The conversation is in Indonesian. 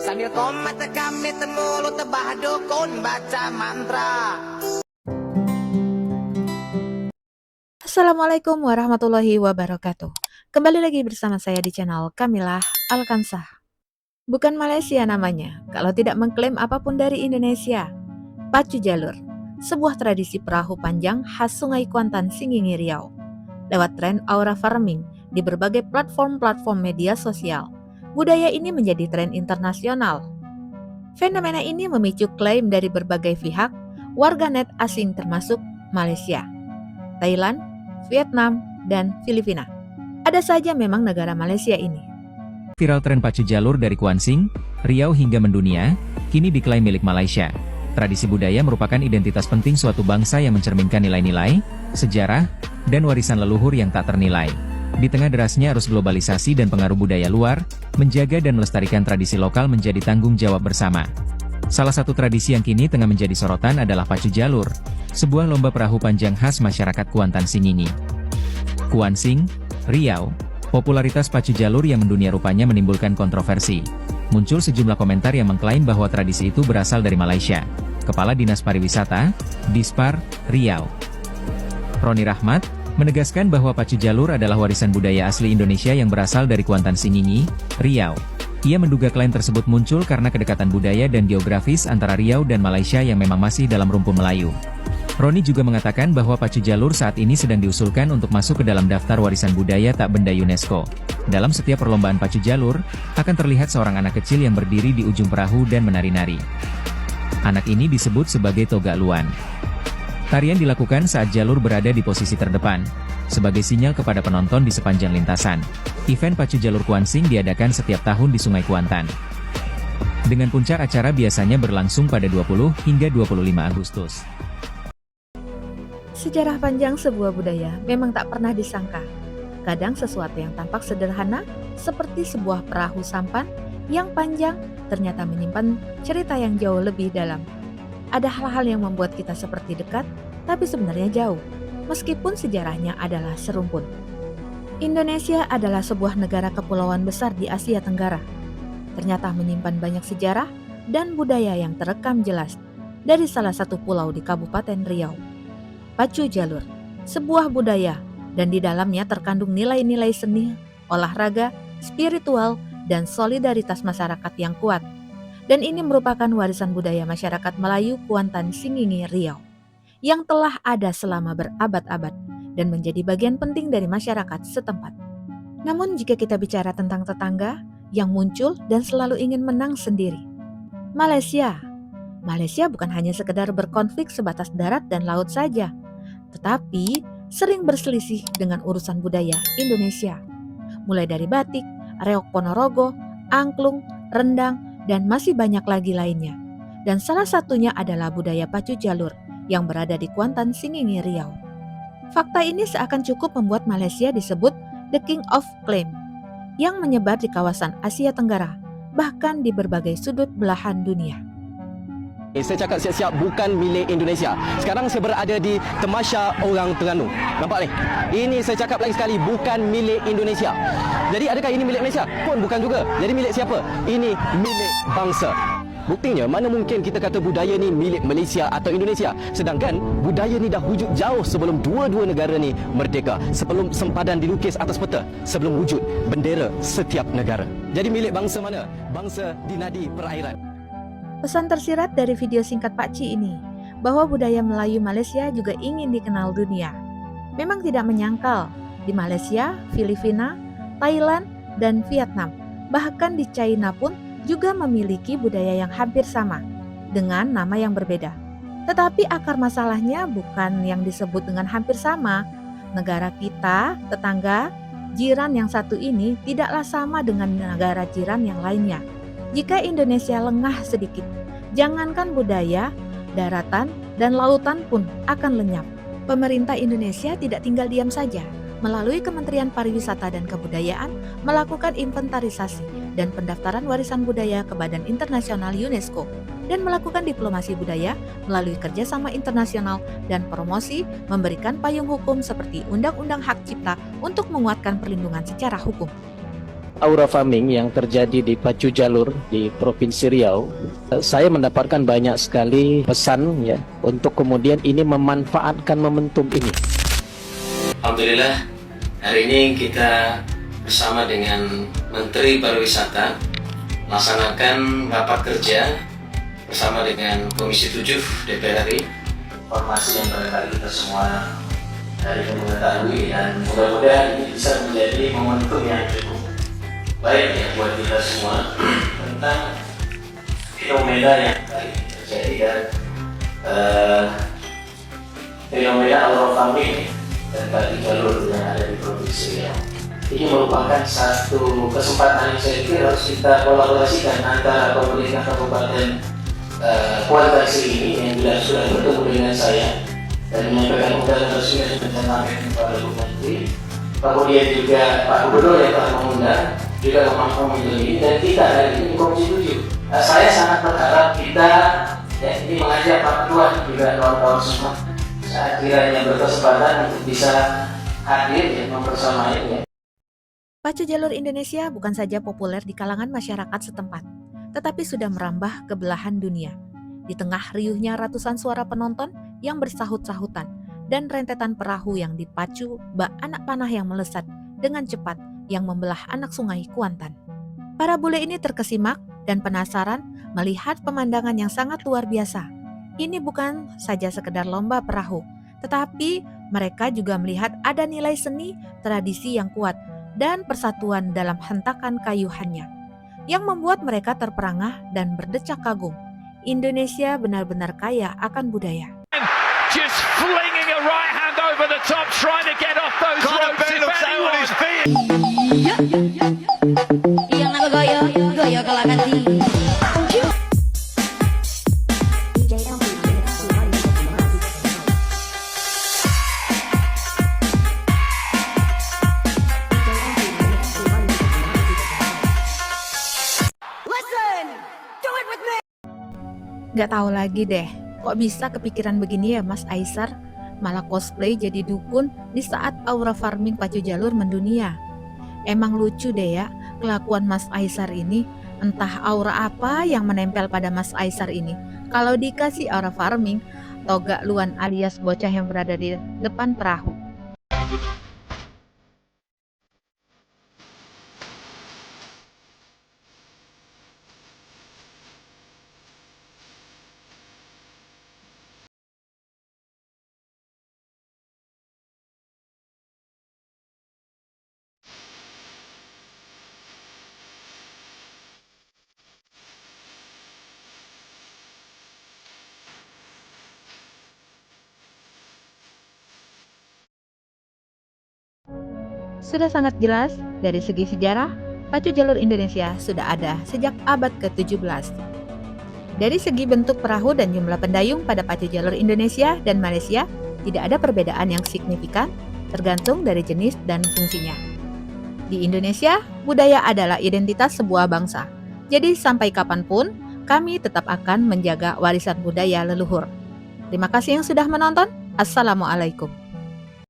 Sambil komat kami mulut tebah dukun baca mantra. Assalamualaikum warahmatullahi wabarakatuh. Kembali lagi bersama saya di channel Kamilah Alkansah. Bukan Malaysia namanya, kalau tidak mengklaim apapun dari Indonesia. Pacu jalur, sebuah tradisi perahu panjang khas Sungai Kuantan, Singingi, Riau. Lewat tren aura farming di berbagai platform media sosial, budaya ini menjadi tren internasional. Fenomena ini memicu klaim dari berbagai pihak, warganet asing termasuk Malaysia, Thailand, Vietnam, dan Filipina. Ada saja memang negara Malaysia ini. Viral tren pacu jalur dari Kuansing, Riau hingga mendunia, kini diklaim milik Malaysia. Tradisi budaya merupakan identitas penting suatu bangsa yang mencerminkan nilai-nilai, sejarah, dan warisan leluhur yang tak ternilai. Di tengah derasnya arus globalisasi dan pengaruh budaya luar, menjaga dan melestarikan tradisi lokal menjadi tanggung jawab bersama. Salah satu tradisi yang kini tengah menjadi sorotan adalah pacu jalur, sebuah lomba perahu panjang khas masyarakat Kuantan Singingi. Kuansing, Riau, popularitas pacu jalur yang mendunia rupanya menimbulkan kontroversi. Muncul sejumlah komentar yang mengklaim bahwa tradisi itu berasal dari Malaysia. Kepala Dinas Pariwisata, Dispar, Riau, Roni Rahmat, menegaskan bahwa pacu jalur adalah warisan budaya asli Indonesia yang berasal dari Kuantan Singingi, Riau. Ia menduga klaim tersebut muncul karena kedekatan budaya dan geografis antara Riau dan Malaysia yang memang masih dalam rumpun Melayu. Roni juga mengatakan bahwa pacu jalur saat ini sedang diusulkan untuk masuk ke dalam daftar warisan budaya tak benda UNESCO. Dalam setiap perlombaan pacu jalur, akan terlihat seorang anak kecil yang berdiri di ujung perahu dan menari-nari. Anak ini disebut sebagai Toga Luan. Tarian dilakukan saat jalur berada di posisi terdepan, sebagai sinyal kepada penonton di sepanjang lintasan. Event pacu jalur Kuansing diadakan setiap tahun di Sungai Kuantan. Dengan puncak acara biasanya berlangsung pada 20 hingga 25 Agustus. Sejarah panjang sebuah budaya memang tak pernah disangka. Kadang sesuatu yang tampak sederhana, seperti sebuah perahu sampan yang panjang, ternyata menyimpan cerita yang jauh lebih dalam. Ada hal-hal yang membuat kita seperti dekat, tapi sebenarnya jauh, meskipun sejarahnya adalah serumpun. Indonesia adalah sebuah negara kepulauan besar di Asia Tenggara. Ternyata menyimpan banyak sejarah dan budaya yang terekam jelas dari salah satu pulau di Kabupaten Riau. Pacu jalur, sebuah budaya, dan di dalamnya terkandung nilai-nilai seni, olahraga, spiritual, dan solidaritas masyarakat yang kuat. Dan ini merupakan warisan budaya masyarakat Melayu Kuantan Singingi, Riau, yang telah ada selama berabad-abad dan menjadi bagian penting dari masyarakat setempat. Namun jika kita bicara tentang tetangga yang muncul dan selalu ingin menang sendiri, Malaysia bukan hanya sekedar berkonflik sebatas darat dan laut saja, tetapi sering berselisih dengan urusan budaya Indonesia, mulai dari batik, reok Ponorogo, angklung, rendang, dan masih banyak lagi lainnya. Dan salah satunya adalah budaya pacu jalur yang berada di Kuantan Singingi, Riau. Fakta ini seakan cukup membuat Malaysia disebut The King of Claim, yang menyebar di kawasan Asia Tenggara, bahkan di berbagai sudut belahan dunia. Saya cakap siap-siap bukan milik Indonesia. Sekarang saya berada di Temasya Orang Terengganu. Nampak ni? Ini saya cakap lagi sekali bukan milik Indonesia. Jadi adakah ini milik Malaysia? Pun bukan juga. Jadi milik siapa? Ini milik bangsa. Buktinya, mana mungkin kita kata budaya ni milik Malaysia atau Indonesia, sedangkan budaya ni dah wujud jauh sebelum dua-dua negara ni merdeka, sebelum sempadan dilukis atas peta, sebelum wujud bendera setiap negara. Jadi milik bangsa mana? Bangsa di nadi perairan. Pesan tersirat dari video singkat Pakcik ini, bahwa budaya Melayu Malaysia juga ingin dikenal dunia. Memang tidak menyangkal, di Malaysia, Filipina, Thailand, dan Vietnam, bahkan di China pun juga memiliki budaya yang hampir sama, dengan nama yang berbeda. Tetapi akar masalahnya bukan yang disebut dengan hampir sama. Negara kita, tetangga, jiran yang satu ini tidaklah sama dengan negara jiran yang lainnya. Jika Indonesia lengah sedikit, jangankan budaya, daratan, dan lautan pun akan lenyap. Pemerintah Indonesia tidak tinggal diam saja. Melalui Kementerian Pariwisata dan Kebudayaan melakukan inventarisasi dan pendaftaran warisan budaya ke Badan Internasional UNESCO dan melakukan diplomasi budaya melalui kerjasama internasional dan promosi memberikan payung hukum seperti Undang-Undang Hak Cipta untuk menguatkan perlindungan secara hukum. aura farming yang terjadi di Pacu Jalur di Provinsi Riau, saya mendapatkan banyak sekali pesan ya untuk kemudian ini memanfaatkan momentum ini. Alhamdulillah, hari ini kita bersama dengan Menteri Pariwisata melaksanakan rapat kerja bersama dengan Komisi 7 DPR RI. Informasi yang barangkali kita semua dari mengetahui, dan mudah-mudahan ini bisa menjadi momentum yang cukup baik ya buat kita semua tentang fenomena yang tadi terjadi dan fenomena aura farming dan Pacu Jalur yang ada di Provinsi Riau. Ini merupakan satu kesempatan yang saya pikir harus kita kolaborasikan antara pemerintah Kabupaten Kuantan ini yang sudah bertemu dengan saya dan menyampaikan undangan resmi dan rencana kepada Bu Menteri, kemudian juga Pak Gubernur yang telah mengundang juga memahami ini, dan kita hari ini Komisi 7. Saya sangat berharap kita ini mengajak Pak Tuan juga kawan-kawan semua saat kiranya berkesempatan untuk bisa hadir ya mempersamai ya. Pacu Jalur Indonesia bukan saja populer di kalangan masyarakat setempat, tetapi sudah merambah ke belahan dunia. Di tengah riuhnya ratusan suara penonton yang bersahut-sahutan dan rentetan perahu yang dipacu bak anak panah yang melesat dengan cepat yang membelah anak sungai Kuantan. Para bule ini terkesimak dan penasaran melihat pemandangan yang sangat luar biasa. Ini bukan saja sekedar lomba perahu, tetapi mereka juga melihat ada nilai seni, tradisi yang kuat, dan persatuan dalam hentakan kayuhannya, yang membuat mereka terperangah dan berdecak kagum. Indonesia benar-benar kaya akan budaya. Just flinging a right hand over the top, trying to get off those ropes. If anyone. Yang nak goyo, goyo kalau ganti. Gak tahu lagi deh, kok bisa kepikiran begini ya Mas Aisar, malah cosplay jadi dukun di saat aura farming Pacu Jalur mendunia. Emang lucu deh ya kelakuan Mas Aisar ini, entah aura apa yang menempel pada Mas Aisar ini. Kalau dikasih aura farming, Toga Luan alias bocah yang berada di depan perahu. Sudah sangat jelas dari segi sejarah, Pacu Jalur Indonesia sudah ada sejak abad ke-17. Dari segi bentuk perahu dan jumlah pendayung pada Pacu Jalur Indonesia dan Malaysia, tidak ada perbedaan yang signifikan tergantung dari jenis dan fungsinya. Di Indonesia, budaya adalah identitas sebuah bangsa. Jadi sampai kapanpun, kami tetap akan menjaga warisan budaya leluhur. Terima kasih yang sudah menonton. Assalamualaikum.